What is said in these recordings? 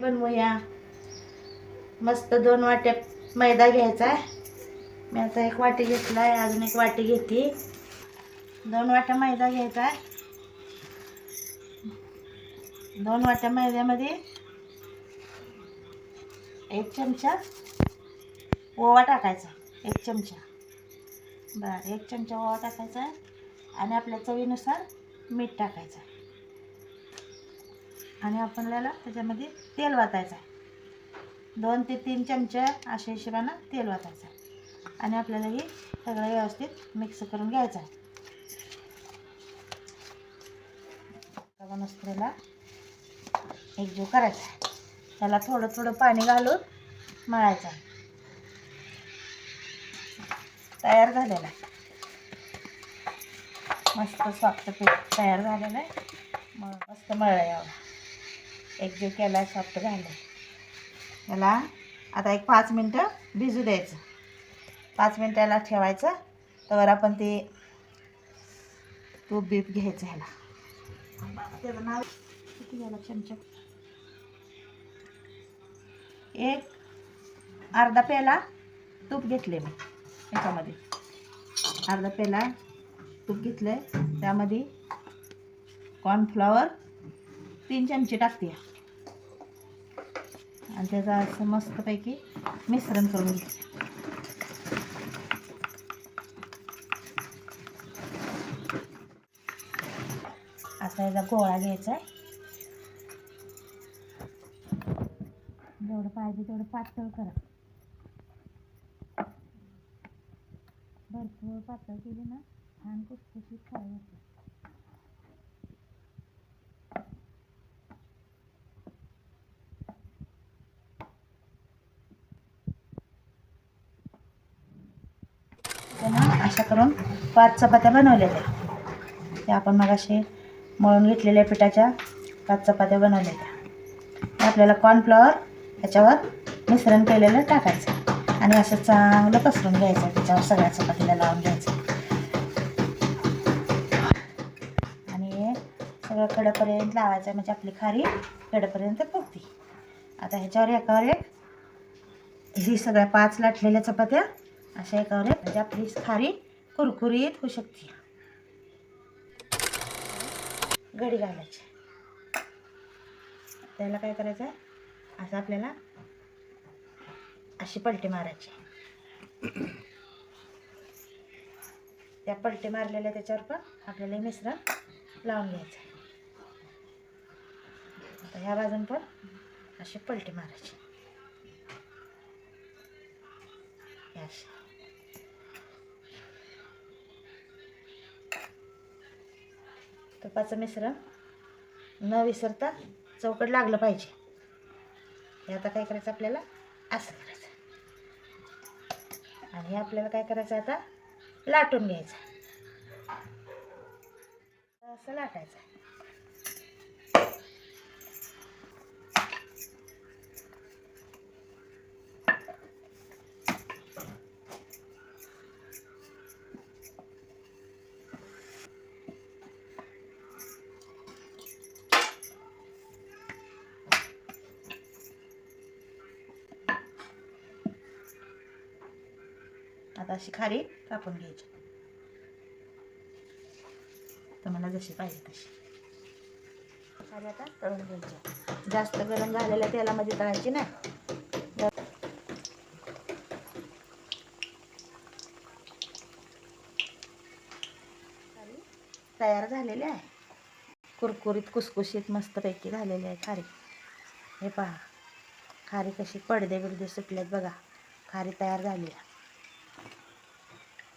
बनवूया. मस्त 2 वाट्या मैदा घ्यायचा आहे. मी आता 1 वाटी घेतला आहे, अजून 1 वाटी घेते. 2 वाट्या मैदा घ्यायचा आहे. 2 वाट्या मैद्यामध्ये 1 चमचा ओवा टाकायचा. 1 चमचा. बरं, 1 चमचा ओवा टाकायचा आणि आपल्या चवीनुसार मीठ टाकायचं. आणि आपल्याला त्याच्यामध्ये तेल वाटायचं आहे. 2 ते 3 चमचे अशा हिशोबानं तेल वाटायचं आहे. आणि आपल्याला हे सगळं व्यवस्थित मिक्स करून घ्यायचं आहे. मसाल्याला एकजीव करायचा आहे. त्याला थोडं थोडं पाणी घालून मळायचं आहे. तयार झालेला आहे. मस्त सॉफ्ट पीठ तयार झालेलं आहे. मग मस्त मळलं यावं. एकजीव केला, सॉफ्ट झालं. याला आता 5 मिनटं भिजू द्यायचं. 5 मिनटाला ठेवायचं. तर आपण ते तूप बीप घ्यायचं. ह्याला त्याचं नाव किती घ्यायला चमचा? 1 अर्धा पेला तूप घेतले मी. याच्यामध्ये अर्धा पेला तूप घेतलं. त्यामध्ये कॉर्नफ्लॉवर 3 चमचे टाकते आणि त्याचं असं मस्तपैकी मिश्रण करून घेते. असा याचा गोळा घ्यायचा आहे. जेवढं पाहिजे तेवढं पातळ करा. भरपूर पातळ केली ना छान कुसकुशीत खायला. अशा करून 5 चपात्या बनवलेल्या. त्या आपण मग असे मळून घेतलेल्या पिठाच्या 5 चपात्या बनवलेल्या. आपल्याला कॉर्नफ्लॉवर याच्यावर मिश्रण केलेलं टाकायचं आणि असं चांगलं पसरून घ्यायचं. त्याच्यावर सगळ्या चपातीला लावून घ्यायचं आणि हे सगळं कडेपर्यंत लावायचं. म्हणजे आपली खारी कडेपर्यंत पोगती. आता ह्याच्यावर एकावर एक ही सगळ्या 5 लाटलेल्या चपात्या अशा एकावर एक, म्हणजे आपली खारी कुरकुरीत होऊ शकते. घडी घालायची. त्याला काय करायचं आहे, असं आपल्याला अशी पलटी मारायची. त्या पलटी मारलेल्या त्याच्यावर पण आपल्याला हे मिश्रण लावून घ्यायचं. आता ह्या बाजून पण अशी पलटी मारायची. अशी तुपाचं मिश्रण न विसरता चौकट लागलं पाहिजे. हे आता काय करायचं आपल्याला असं करायचं आणि हे आपल्याला काय करायचं आता लाटून घ्यायचं. असं लाटायचं. आता अशी खारी कापून घ्यायची. तुम्हाला जशी पाहिजे तशी खारी आता तळून घ्यायची. जास्त गरम झालेल्या तेलामध्ये तळायची नाही. खारी तयार झालेली आहे. कुरकुरीत कुसकुशीत मस्तपैकी झालेली आहे खारी. हे पहा खारी कशी पडदे बिडदे सुटलेत बघा. खारी तयार झाली आहे.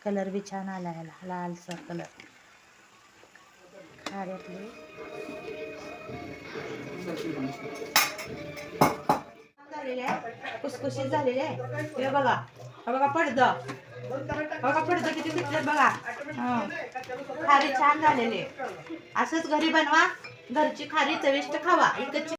कलर बी छान आला ह्याला, लालसर कलर. खारी आपली झालेली आहे, कुसकुशीत झालेली आहे. हे बघा, हे बघा पडदं, बघा पडदं किती सुटलेत बघा. खारी छान झालेली आहे. असंच घरी बनवा. घरची खारी चविष्ट खावा. इकडची